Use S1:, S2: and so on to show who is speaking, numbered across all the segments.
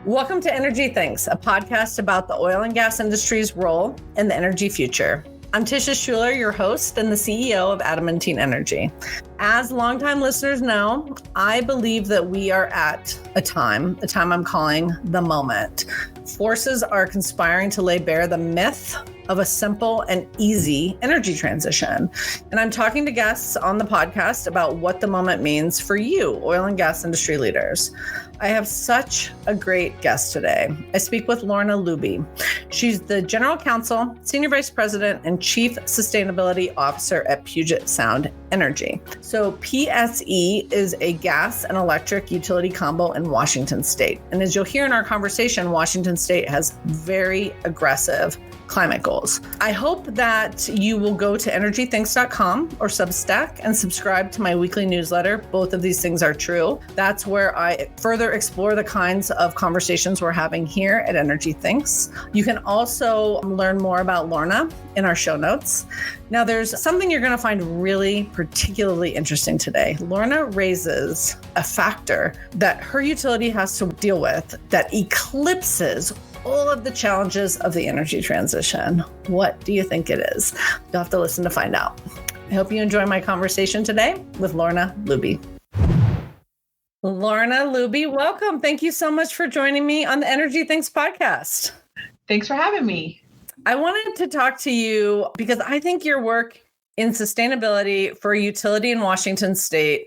S1: Welcome to Energy Things, a podcast about the oil and gas industry's role in the energy future. I'm Tisha Schuller, your host and the CEO of Adamantine Energy. As longtime listeners know, I believe that we are at a time I'm calling the moment. Forces are conspiring to lay bare the myth of a simple and easy energy transition. And I'm talking to guests on the podcast about what the moment means for you, oil and gas industry leaders. I have such a great guest today. I speak with Lorna Luebbe. She's the General Counsel, Senior Vice President, and Chief Sustainability Officer at Puget Sound Energy. So PSE is a gas and electric utility combo in Washington State. And as you'll hear in our conversation, Washington State has very aggressive climate goals. I hope that you will go to energythinks.com or Substack and subscribe to my weekly newsletter. Both of these things are true. That's where I further explore the kinds of conversations we're having here at Energy Thinks. You can also learn more about Lorna in our show notes. Now, there's something you're going to find really particularly interesting today. Lorna raises a factor that her utility has to deal with that eclipses all of the challenges of the energy transition. What do you think it is? You'll have to listen to find out. I hope you enjoy my conversation today with Lorna Luebbe. Lorna Luebbe, welcome. Thank you so much for joining me on the Energy Things podcast.
S2: Thanks for having me.
S1: I wanted to talk to you because I think your work in sustainability for a utility in Washington State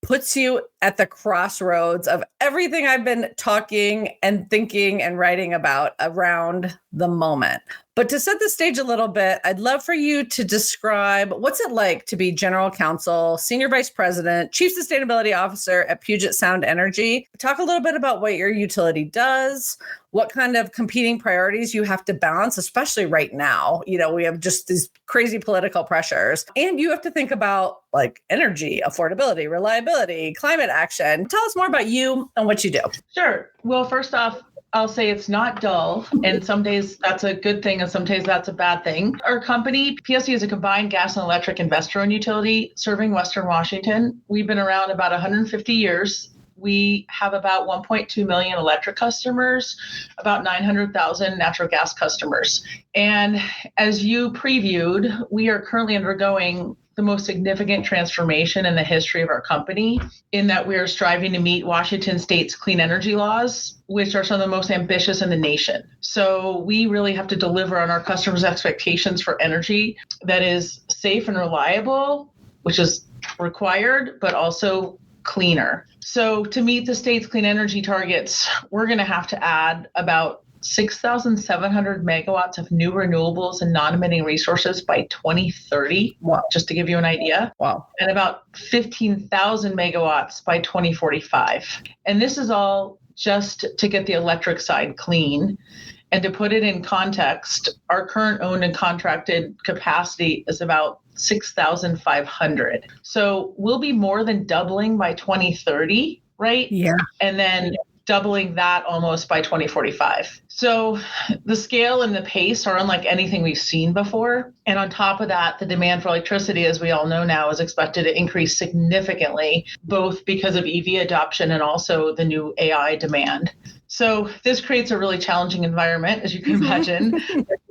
S1: puts you at the crossroads of everything I've been talking and thinking and writing about around the moment. But to set the stage a little bit, I'd love for you to describe what's it like to be General Counsel, Senior Vice President, Chief Sustainability Officer at Puget Sound Energy. Talk a little bit about what your utility does, what kind of competing priorities you have to balance, especially right now. You know, we have just these crazy political pressures, and you have to think about like energy, affordability, reliability, climate action. Tell us more about you and what you do.
S2: Sure. Well, first off, I'll say it's not dull, and some days that's a good thing, and some days that's a bad thing. Our company, PSE, is a combined gas and electric investor-owned utility serving Western Washington. We've been around about 150 years. We have about 1.2 million electric customers, about 900,000 natural gas customers. And as you previewed, we are currently undergoing the most significant transformation in the history of our company, in that we are striving to meet Washington State's clean energy laws, which are some of the most ambitious in the nation. So we really have to deliver on our customers' expectations for energy that is safe and reliable, which is required, but also cleaner. So to meet the state's clean energy targets, we're going to have to add about 6,700 megawatts of new renewables and non-emitting resources by 2030,
S1: Wow.
S2: Just to give you an idea.
S1: Wow.
S2: And about 15,000 megawatts by 2045. And this is all just to get the electric side clean. And to put it in context, our current owned and contracted capacity is about 6,500. So we'll be more than doubling by 2030, right?
S1: Yeah.
S2: And then doubling that almost by 2045. So the scale and the pace are unlike anything we've seen before. And on top of that, the demand for electricity, as we all know now, is expected to increase significantly, both because of EV adoption and also the new AI demand. So this creates a really challenging environment, as you can imagine,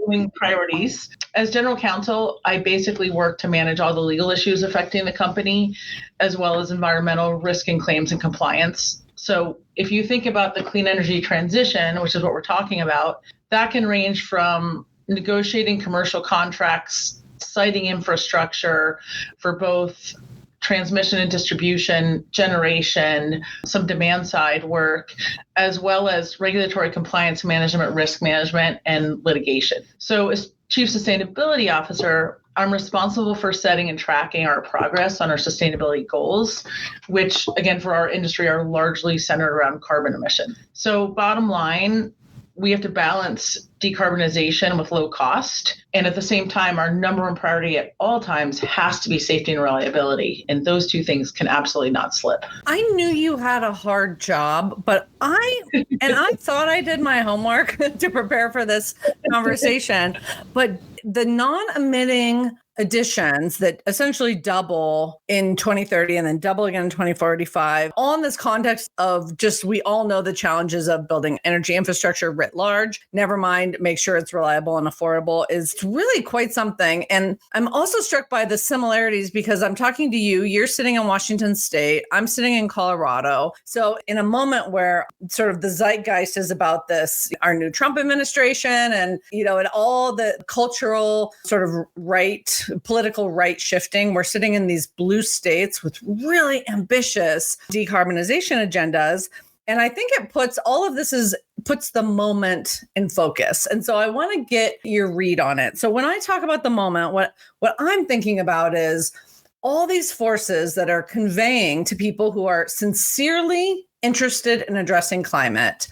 S2: doing priorities. As General Counsel, I basically work to manage all the legal issues affecting the company, as well as environmental risk and claims and compliance. So if you think about the clean energy transition, which is what we're talking about, that can range from negotiating commercial contracts, siting infrastructure for both transmission and distribution, generation, some demand side work, as well as regulatory compliance management, risk management, and litigation. So as Chief Sustainability Officer, I'm responsible for setting and tracking our progress on our sustainability goals, which, again, for our industry are largely centered around carbon emission. So bottom line, we have to balance decarbonization with low cost. And at the same time, our number one priority at all times has to be safety and reliability. And those two things can absolutely not slip.
S1: I knew you had a hard job, but I thought I did my homework to prepare for this conversation. But the non-emitting additions that essentially double in 2030 and then double again in 2045, all in this context of just, we all know the challenges of building energy infrastructure writ large, never mind make sure it's reliable and affordable, is really quite something. And I'm also struck by the similarities because I'm talking to you, you're sitting in Washington State, I'm sitting in Colorado. So in a moment where sort of the zeitgeist is about this, our new Trump administration and, and all the cultural sort of political right shifting, we're sitting in these blue states with really ambitious decarbonization agendas. And I think it puts the moment in focus. And so I want to get your read on it. So when I talk about the moment, what I'm thinking about is all these forces that are conveying to people who are sincerely interested in addressing climate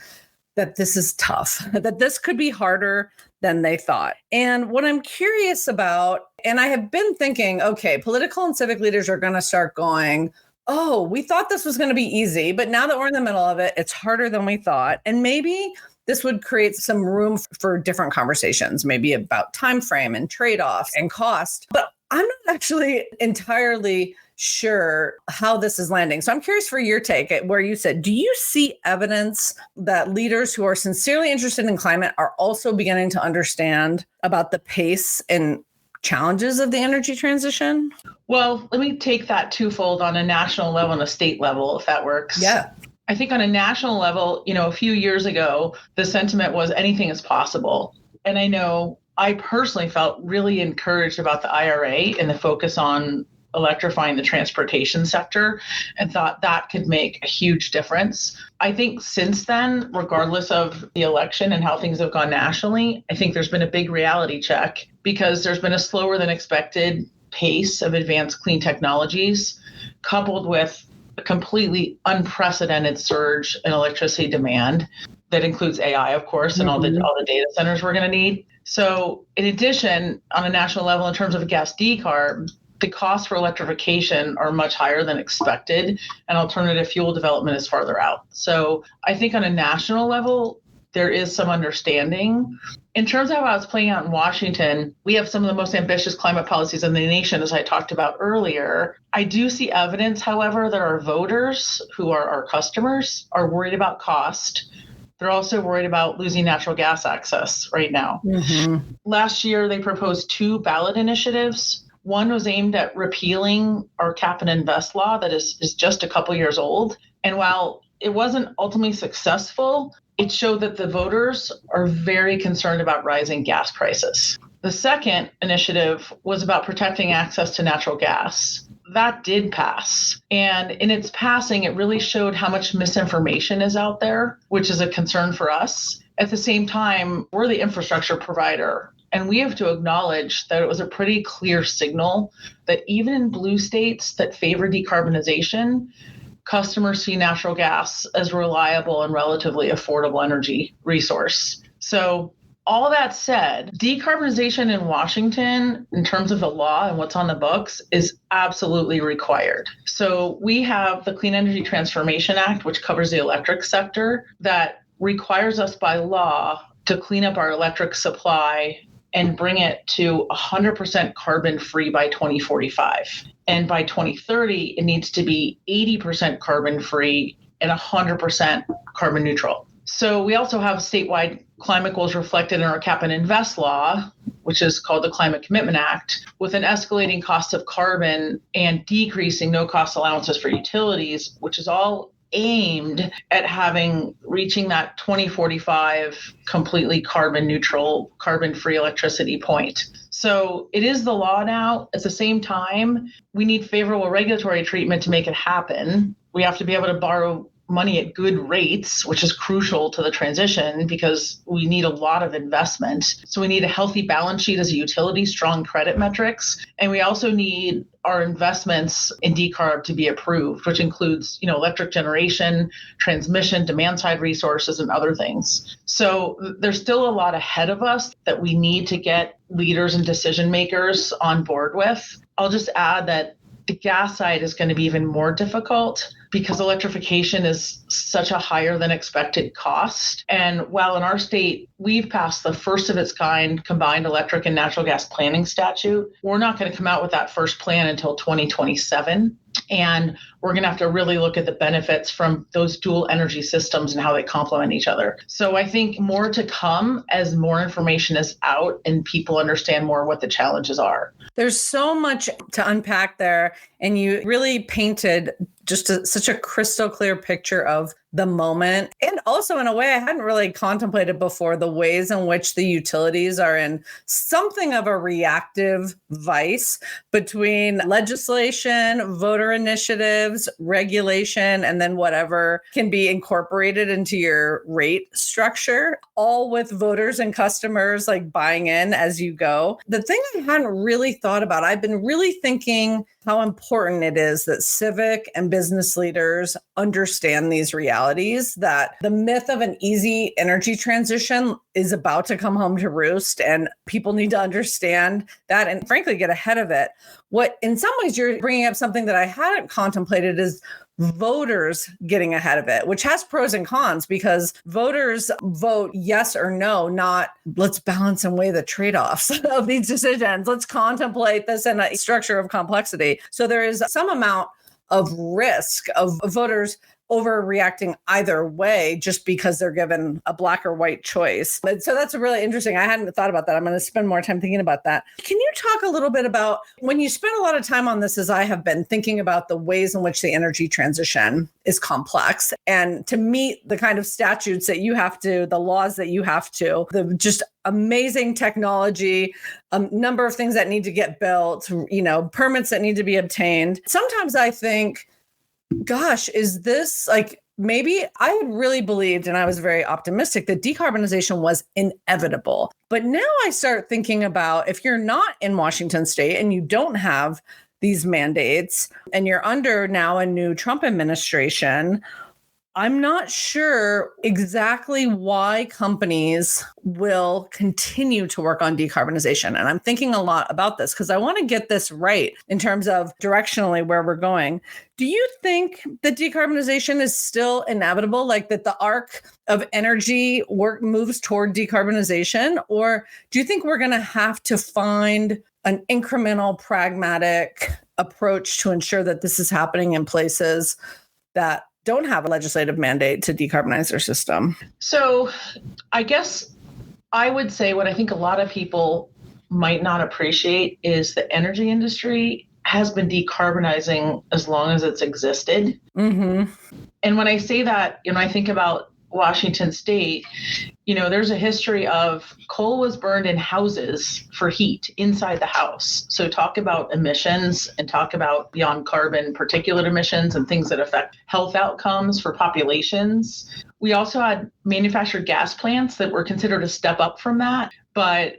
S1: that this is tough, that this could be harder than they thought. And what I'm curious about, and I have been thinking, okay, political and civic leaders are going to start going, oh, we thought this was going to be easy, but now that we're in the middle of it, it's harder than we thought. And maybe this would create some room for different conversations, maybe about time frame and trade-offs and cost. But I'm not actually entirely sure how this is landing. So I'm curious for your take at where you said, do you see evidence that leaders who are sincerely interested in climate are also beginning to understand about the pace and challenges of the energy transition?
S2: Well, let me take that twofold on a national level and a state level, if that works.
S1: Yeah.
S2: I think on a national level, a few years ago, the sentiment was anything is possible. And I know I personally felt really encouraged about the IRA and the focus on electrifying the transportation sector and thought that could make a huge difference. I think since then, regardless of the election and how things have gone nationally, I think there's been a big reality check because there's been a slower than expected pace of advanced clean technologies, coupled with a completely unprecedented surge in electricity demand that includes AI, of course, and all the data centers we're going to need. So in addition, on a national level, in terms of gas decarb, the costs for electrification are much higher than expected, and alternative fuel development is farther out. So I think on a national level, there is some understanding. In terms of how it's playing out in Washington, we have some of the most ambitious climate policies in the nation, as I talked about earlier. I do see evidence, however, that our voters, who are our customers, are worried about cost. They're also worried about losing natural gas access right now. Last year, they proposed 2 ballot initiatives. One was aimed at repealing our cap and invest law that is just a couple years old. And while it wasn't ultimately successful, it showed that the voters are very concerned about rising gas prices. The second initiative was about protecting access to natural gas. That did pass. And in its passing, it really showed how much misinformation is out there, which is a concern for us. At the same time, we're the infrastructure provider. And we have to acknowledge that it was a pretty clear signal that even in blue states that favor decarbonization, customers see natural gas as a reliable and relatively affordable energy resource. So all that said, decarbonization in Washington, in terms of the law and what's on the books, is absolutely required. So we have the Clean Energy Transformation Act, which covers the electric sector, that requires us by law to clean up our electric supply and bring it to 100% carbon free by 2045. And by 2030, it needs to be 80% carbon free and 100% carbon neutral. So we also have statewide climate goals reflected in our cap and invest law, which is called the Climate Commitment Act, with an escalating cost of carbon and decreasing no-cost allowances for utilities, which is all aimed at reaching that 2045 completely carbon neutral, carbon free electricity point. So it is the law now. At the same time, we need favorable regulatory treatment to make it happen. We have to be able to borrow money at good rates, which is crucial to the transition because we need a lot of investment. So we need a healthy balance sheet as a utility, strong credit metrics, and we also need our investments in decarb to be approved, which includes, electric generation, transmission, demand side resources, and other things. So there's still a lot ahead of us that we need to get leaders and decision makers on board with. I'll just add that the gas side is going to be even more difficult because electrification is such a higher than expected cost. And while in our state, we've passed the first of its kind combined electric and natural gas planning statute, we're not going to come out with that first plan until 2027. And we're going to have to really look at the benefits from those dual energy systems and how they complement each other. So I think more to come as more information is out and people understand more what the challenges are.
S1: There's so much to unpack there. And you really painted just such a crystal clear picture of the moment. And also in a way I hadn't really contemplated before, the ways in which the utilities are in something of a reactive vice between legislation, voter initiatives, regulation, and then whatever can be incorporated into your rate structure, all with voters and customers like buying in as you go. The thing I hadn't really thought about, I've been really thinking how important it is that civic and business leaders understand these realities, that the myth of an easy energy transition is about to come home to roost, and people need to understand that and frankly get ahead of it. What in some ways you're bringing up something that I hadn't contemplated is voters getting ahead of it, which has pros and cons because voters vote yes or no, not let's balance and weigh the trade-offs of these decisions. Let's contemplate this in a structure of complexity. So there is some amount of risk of voters overreacting either way just because they're given a black or white choice. And so that's really interesting. I hadn't thought about that. I'm going to spend more time thinking about that. Can you talk a little bit about when you spend a lot of time on this, as I have been, thinking about the ways in which the energy transition is complex and to meet the kind of statutes that you have to, the laws that you have to, the just amazing technology, a number of things that need to get built, permits that need to be obtained. Sometimes I think, gosh, is this like, maybe I had really believed, and I was very optimistic, that decarbonization was inevitable. But now I start thinking about if you're not in Washington state and you don't have these mandates and you're under now a new Trump administration, I'm not sure exactly why companies will continue to work on decarbonization. And I'm thinking a lot about this because I want to get this right in terms of directionally where we're going. Do you think that decarbonization is still inevitable, like that the arc of energy work moves toward decarbonization? Or do you think we're going to have to find an incremental, pragmatic approach to ensure that this is happening in places that don't have a legislative mandate to decarbonize their system?
S2: So I guess I would say what I think a lot of people might not appreciate is the energy industry has been decarbonizing as long as it's existed. Mm-hmm. And when I say that, I think about Washington state, there's a history of coal was burned in houses for heat inside the house. So talk about emissions and talk about beyond carbon particulate emissions and things that affect health outcomes for populations. We also had manufactured gas plants that were considered a step up from that, but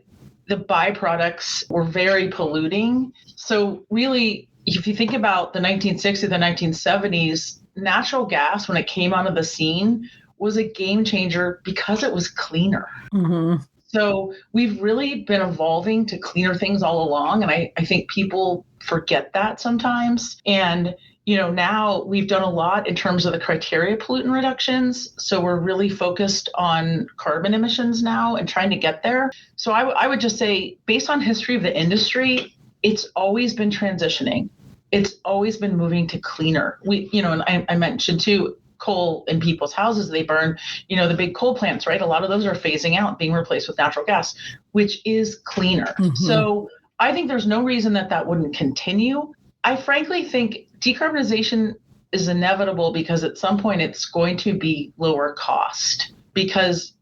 S2: the byproducts were very polluting. So really, if you think about the 1960s and 1970s, natural gas, when it came onto the scene, was a game changer because it was cleaner. Mm-hmm. So we've really been evolving to cleaner things all along. And I think people forget that sometimes. And, now we've done a lot in terms of the criteria pollutant reductions. So we're really focused on carbon emissions now and trying to get there. So I would just say, based on history of the industry, it's always been transitioning. It's always been moving to cleaner. And I mentioned too, coal in people's houses they burn, the big coal plants, right? A lot of those are phasing out, being replaced with natural gas, which is cleaner. Mm-hmm. So I think there's no reason that wouldn't continue. I frankly think decarbonization is inevitable because at some point it's going to be lower cost. Because,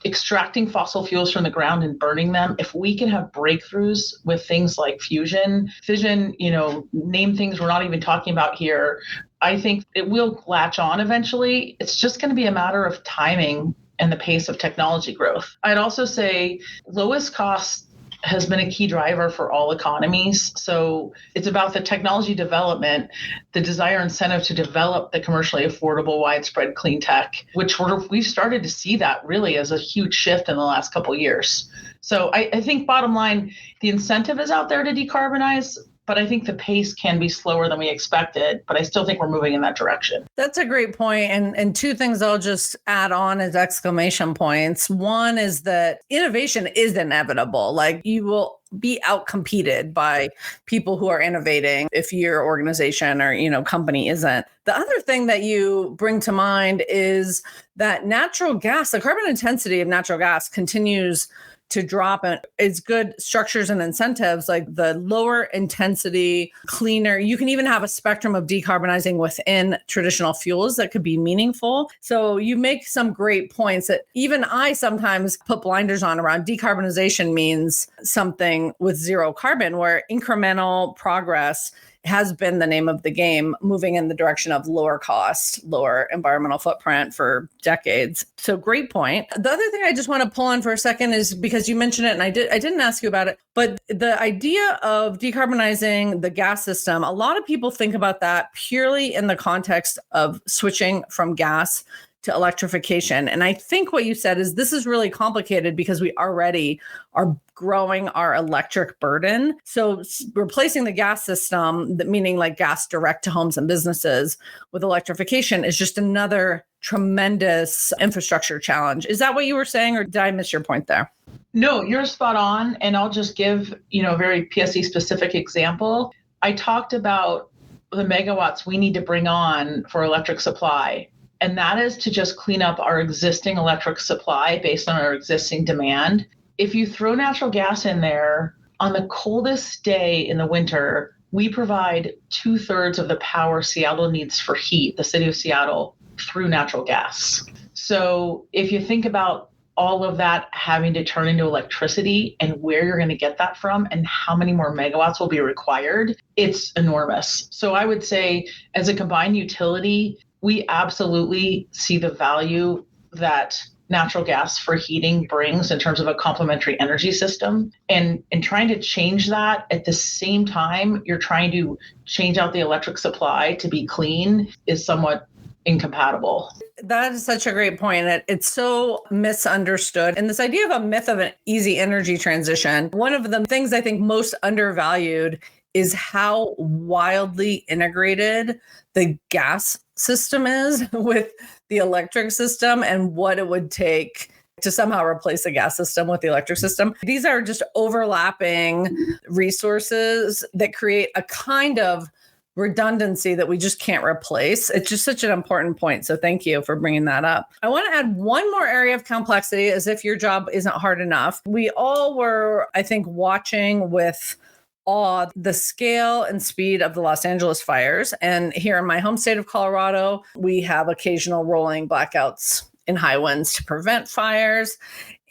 S2: extracting fossil fuels from the ground and burning them, if we can have breakthroughs with things like fission, name things we're not even talking about here, I think it will latch on eventually. It's just going to be a matter of timing and the pace of technology growth. I'd also say lowest cost has been a key driver for all economies. So it's about the technology development, the desire incentive to develop the commercially affordable, widespread clean tech, which we've started to see that really as a huge shift in the last couple of years. So I think bottom line, the incentive is out there to decarbonize. but I think the pace can be slower than we expected, but I still think we're moving in that direction.
S1: That's a great point. And two things I'll just add on as exclamation points. One is that innovation is inevitable. Like you will be outcompeted by people who are innovating if your organization or, company isn't. The other thing that you bring to mind is that natural gas, the carbon intensity of natural gas continues to drop, and it's good structures and incentives like the lower intensity, cleaner. You can even have a spectrum of decarbonizing within traditional fuels that could be meaningful. So you make some great points that even I sometimes put blinders on around. Decarbonization means something with zero carbon, where incremental progress has been the name of the game, moving in the direction of lower cost, lower environmental footprint for decades. So great point. The other thing I just want to pull on for a second is because you mentioned it, and I didn't ask you about it, but the idea of decarbonizing the gas system, a lot of people think about that purely in the context of switching from gas to electrification. And I think what you said is this is really complicated because we already are growing our electric burden. So replacing the gas system, meaning like gas direct to homes and businesses, with electrification is just another tremendous infrastructure challenge. Is that what you were saying, or did I miss your point there?
S2: No, you're spot on. And I'll just give, a very PSE specific example. I talked about the megawatts we need to bring on for electric supply. And that is to just clean up our existing electric supply based on our existing demand. If you throw natural gas in there, on the coldest day in the winter, we provide 2/3 of the power Seattle needs for heat, the city of Seattle, through natural gas. So if you think about all of that having to turn into electricity and where you're going to get that from and how many more megawatts will be required, it's enormous. So I would say as a combined utility, we absolutely see the value that natural gas for heating brings in terms of a complementary energy system. And trying to change that at the same time, you're trying to change out the electric supply to be clean is somewhat incompatible.
S1: That is such a great point. It's so misunderstood. And this idea of a myth of an easy energy transition, one of the things I think most undervalued is how wildly integrated the gas system is with the electric system and what it would take to somehow replace the gas system with the electric system. These are just overlapping resources that create a kind of redundancy that we just can't replace. It's just such an important point. So thank you for bringing that up. I want to add one more area of complexity, as if your job isn't hard enough. We all were, I think, watching with awe the scale and speed of the Los Angeles fires. And here in my home state of Colorado, we have occasional rolling blackouts in high winds to prevent fires.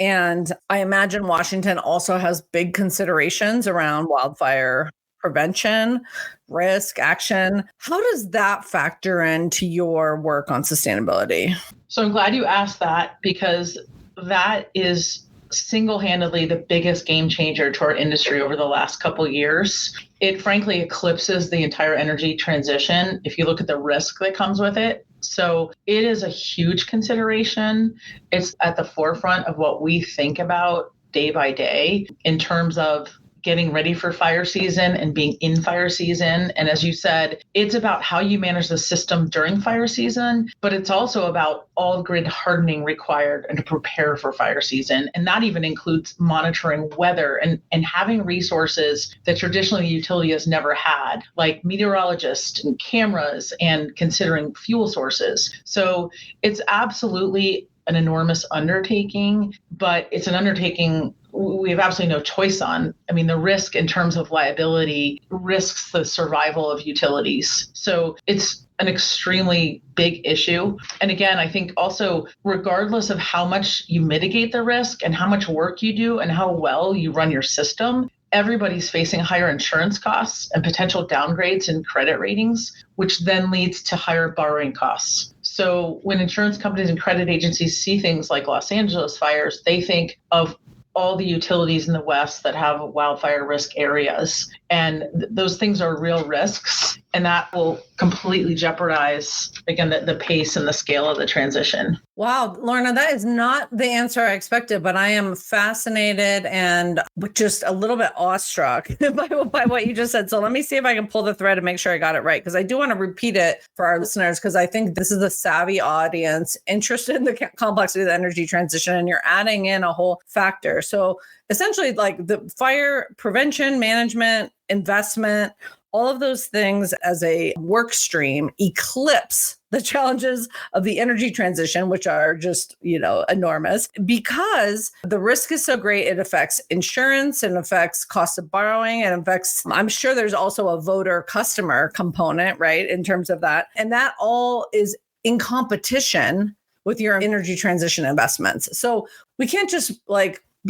S1: And I imagine Washington also has big considerations around wildfire prevention, risk, action. How does that factor into your work on sustainability?
S2: So I'm glad you asked that, because that is single-handedly the biggest game changer to our industry over the last couple of years. It frankly eclipses the entire energy transition if you look at the risk that comes with it. So it is a huge consideration. It's at the forefront of what we think about day by day in terms of getting ready for fire season and being in fire season. And as you said, it's about how you manage the system during fire season, but it's also about all grid hardening required and to prepare for fire season. And that even includes monitoring weather and having resources that traditionally the utility has never had, like meteorologists and cameras and considering fuel sources. So it's absolutely an enormous undertaking, but it's an undertaking we have absolutely no choice on. I mean, the risk in terms of liability risks the survival of utilities. So it's an extremely big issue. And again, I think also, regardless of how much you mitigate the risk and how much work you do and how well you run your system, everybody's facing higher insurance costs and potential downgrades in credit ratings, which then leads to higher borrowing costs. So when insurance companies and credit agencies see things like Los Angeles fires, they think of all the utilities in the West that have wildfire risk areas. And those things are real risks. And that will completely jeopardize, again, the pace and the scale of the transition.
S1: Wow, Lorna, that is not the answer I expected, but I am fascinated and just a little bit awestruck by what you just said. So let me see if I can pull the thread and make sure I got it right, because I do want to repeat it for our listeners, because I think this is a savvy audience interested in the complexity of the energy transition, and you're adding in a whole factor. So essentially, like the fire prevention, management, investment, all of those things as a work stream eclipse the challenges of the energy transition, which are just, enormous, because the risk is so great. It affects insurance, it affects cost of borrowing, it affects, I'm sure there's also a voter customer component, right, in terms of that. And that all is in competition with your energy transition investments. So we can't just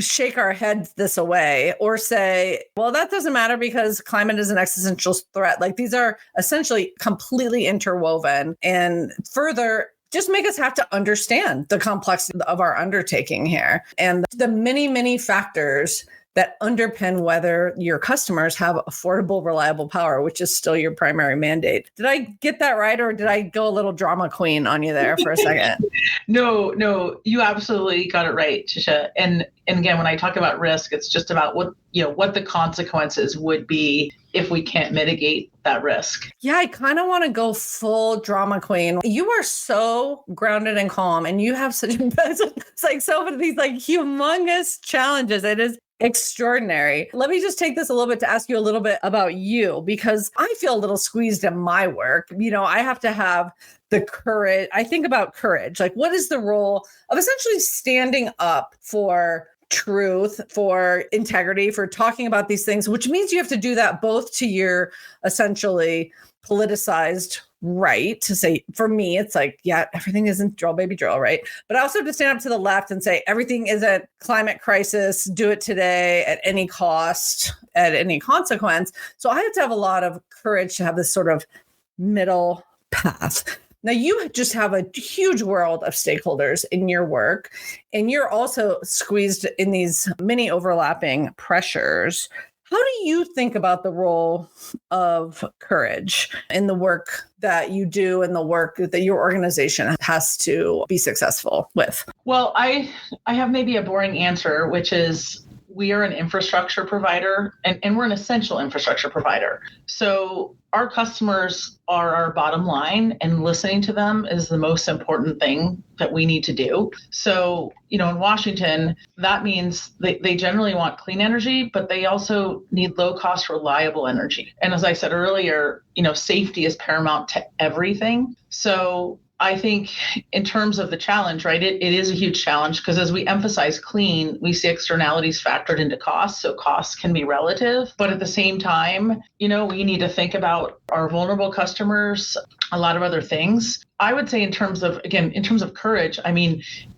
S1: shake our heads this away or say, well, that doesn't matter because climate is an existential threat. Like, these are essentially completely interwoven, and further just make us have to understand the complexity of our undertaking here and the many, many factors that underpin whether your customers have affordable, reliable power, which is still your primary mandate. Did I get that right, or did I go a little drama queen on you there for a second?
S2: No, you absolutely got it right, Tisha. And again, when I talk about risk, it's just about what the consequences would be if we can't mitigate that risk.
S1: Yeah, I kind of want to go full drama queen. You are so grounded and calm, and you have such it's like so many these humongous challenges. It is extraordinary. Let me just take this a little bit to ask you a little bit about you, because I feel a little squeezed in my work. I have to have the courage. I think about courage. Like, what is the role of essentially standing up for truth, for integrity, for talking about these things, which means you have to do that both to your essentially politicized right to say, for me, it's like, yeah, everything isn't drill, baby, drill, right? But I also have to stand up to the left and say, everything isn't climate crisis, do it today at any cost, at any consequence. So I have to have a lot of courage to have this sort of middle path. Now, you just have a huge world of stakeholders in your work, and you're also squeezed in these many overlapping pressures. How do you think about the role of courage in the work that you do and the work that your organization has to be successful with?
S2: Well, I have maybe a boring answer, which is we are an infrastructure provider, and we're an essential infrastructure provider. So our customers are our bottom line, and listening to them is the most important thing that we need to do. So, in Washington, that means they generally want clean energy, but they also need low cost, reliable energy. And as I said earlier, safety is paramount to everything. So I think in terms of the challenge, right, it is a huge challenge, because as we emphasize clean, we see externalities factored into costs. So costs can be relative, but at the same time, we need to think about our vulnerable customers, a lot of other things. I would say in terms of courage,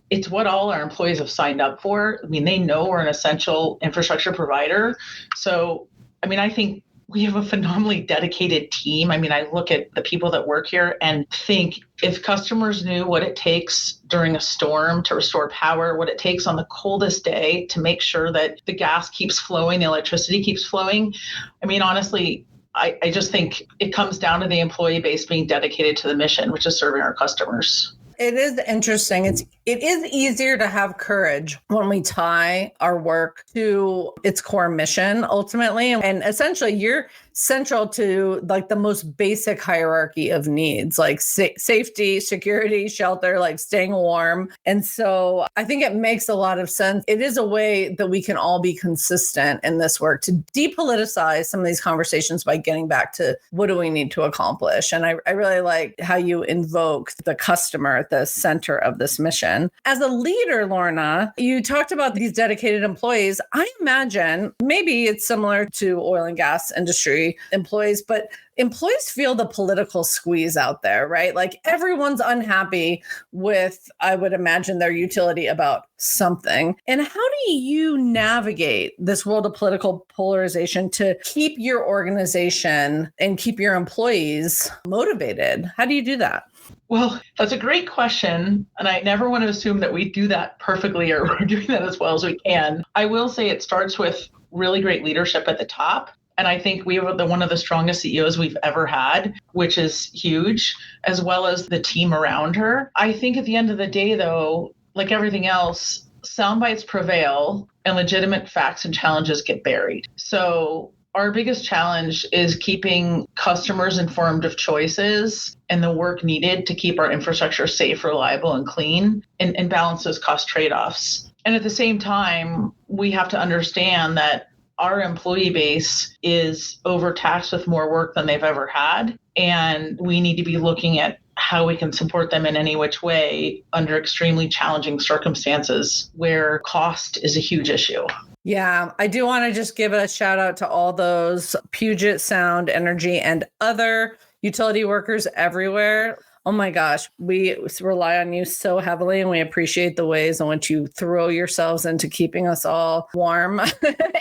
S2: it's what all our employees have signed up for. They know we're an essential infrastructure provider. So, I think we have a phenomenally dedicated team. I look at the people that work here and think, if customers knew what it takes during a storm to restore power, what it takes on the coldest day to make sure that the gas keeps flowing, the electricity keeps flowing. Honestly, I just think it comes down to the employee base being dedicated to the mission, which is serving our customers.
S1: It is interesting. It is easier to have courage when we tie our work to its core mission ultimately. And essentially you're central to the most basic hierarchy of needs, like safety, security, shelter, staying warm. And so I think it makes a lot of sense. It is a way that we can all be consistent in this work to depoliticize some of these conversations by getting back to what do we need to accomplish. And I really like how you invoke the customer at the center of this mission. As a leader, Lorna, you talked about these dedicated employees. I imagine maybe it's similar to oil and gas industry employees, but employees feel the political squeeze out there, right? Everyone's unhappy with, I would imagine, their utility about something. And how do you navigate this world of political polarization to keep your organization and keep your employees motivated? How do you do that?
S2: Well, that's a great question. And I never want to assume that we do that perfectly or we're doing that as well as we can. I will say it starts with really great leadership at the top. And I think we have one of the strongest CEOs we've ever had, which is huge, as well as the team around her. I think at the end of the day, though, like everything else, sound bites prevail and legitimate facts and challenges get buried. So our biggest challenge is keeping customers informed of choices and the work needed to keep our infrastructure safe, reliable, and clean, and balance those cost trade-offs. And at the same time, we have to understand that our employee base is overtaxed with more work than they've ever had. And we need to be looking at how we can support them in any which way under extremely challenging circumstances where cost is a huge issue.
S1: Yeah, I do want to just give a shout out to all those Puget Sound Energy and other utility workers everywhere. Oh my gosh, we rely on you so heavily, and we appreciate the ways in which you throw yourselves into keeping us all warm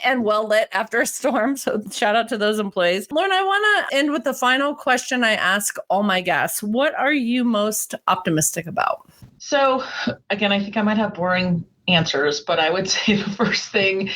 S1: and well lit after a storm. So shout out to those employees. Lorna, I want to end with the final question I ask all my guests. What are you most optimistic about?
S2: So again, I think I might have boring answers, but I would say the first thing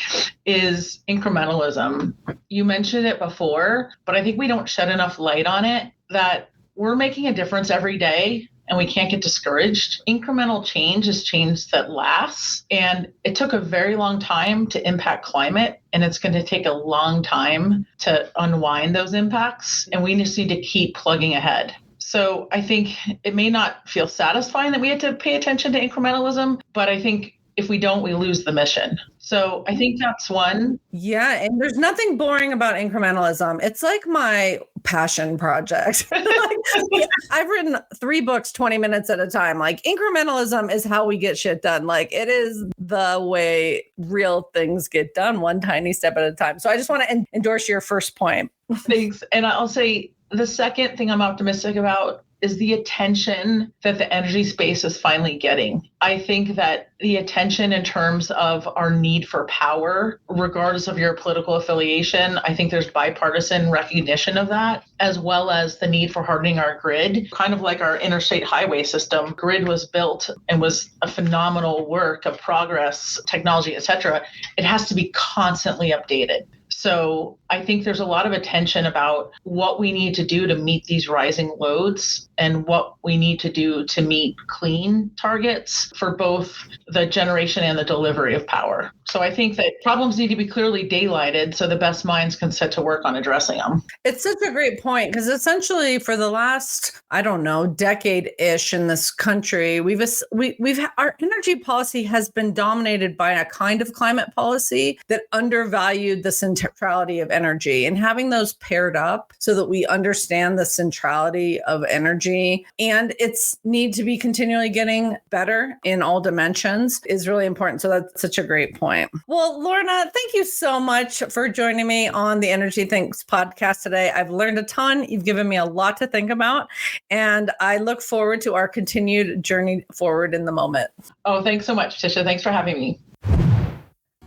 S2: is incrementalism. You mentioned it before, but I think we don't shed enough light on it, that we're making a difference every day and we can't get discouraged. Incremental change is change that lasts. And it took a very long time to impact climate, and it's going to take a long time to unwind those impacts. And we just need to keep plugging ahead. So I think it may not feel satisfying that we have to pay attention to incrementalism, but I think if we don't, we lose the mission. So I think that's one.
S1: Yeah. And there's nothing boring about incrementalism. It's like my passion project. I've written 3 books, 20 minutes at a time. Like, incrementalism is how we get shit done. Like, it is the way real things get done, one tiny step at a time. So I just want to endorse your first point.
S2: Thanks. And I'll say the second thing I'm optimistic about is the attention that the energy space is finally getting. I think that the attention in terms of our need for power, regardless of your political affiliation, I think there's bipartisan recognition of that, as well as the need for hardening our grid. Kind of like our interstate highway system, grid was built and was a phenomenal work of progress, technology, et cetera. It has to be constantly updated. So I think there's a lot of attention about what we need to do to meet these rising loads and what we need to do to meet clean targets for both the generation and the delivery of power. So I think that problems need to be clearly daylighted so the best minds can set to work on addressing them.
S1: It's such a great point, because essentially for the last, decade-ish in this country, our energy policy has been dominated by a kind of climate policy that undervalued the centrality of energy, and having those paired up so that we understand the centrality of energy and its need to be continually getting better in all dimensions is really important. So that's such a great point. Well, Lorna, thank you so much for joining me on the Energy Thinks podcast today. I've learned a ton. You've given me a lot to think about, and I look forward to our continued journey forward in the moment.
S2: Oh, thanks so much, Tisha. Thanks for having me.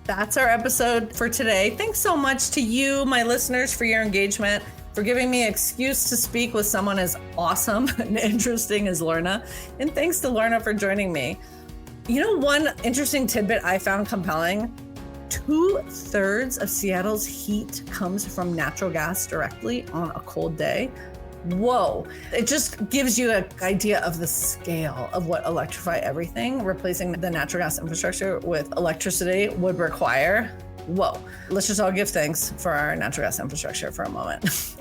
S1: That's our episode for today. Thanks so much to you, my listeners, for your engagement, for giving me an excuse to speak with someone as awesome and interesting as Lorna. And thanks to Lorna for joining me. You know, one interesting tidbit I found compelling: 2/3 of Seattle's heat comes from natural gas directly on a cold day. Whoa. It just gives you an idea of the scale of what electrify everything, replacing the natural gas infrastructure with electricity would require. Whoa. Let's just all give thanks for our natural gas infrastructure for a moment.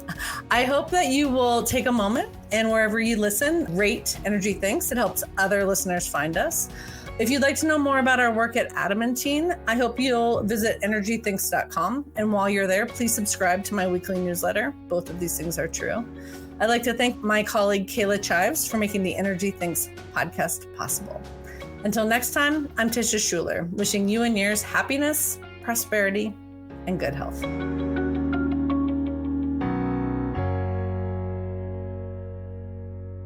S1: I hope that you will take a moment and wherever you listen, rate Energy Thinks. It helps other listeners find us. If you'd like to know more about our work at Adamantine, I hope you'll visit energythinks.com. And while you're there, please subscribe to my weekly newsletter. Both of these things are true. I'd like to thank my colleague, Kayla Chives, for making the Energy Thinks podcast possible. Until next time, I'm Tisha Schuller, wishing you and yours happiness, prosperity, and good health.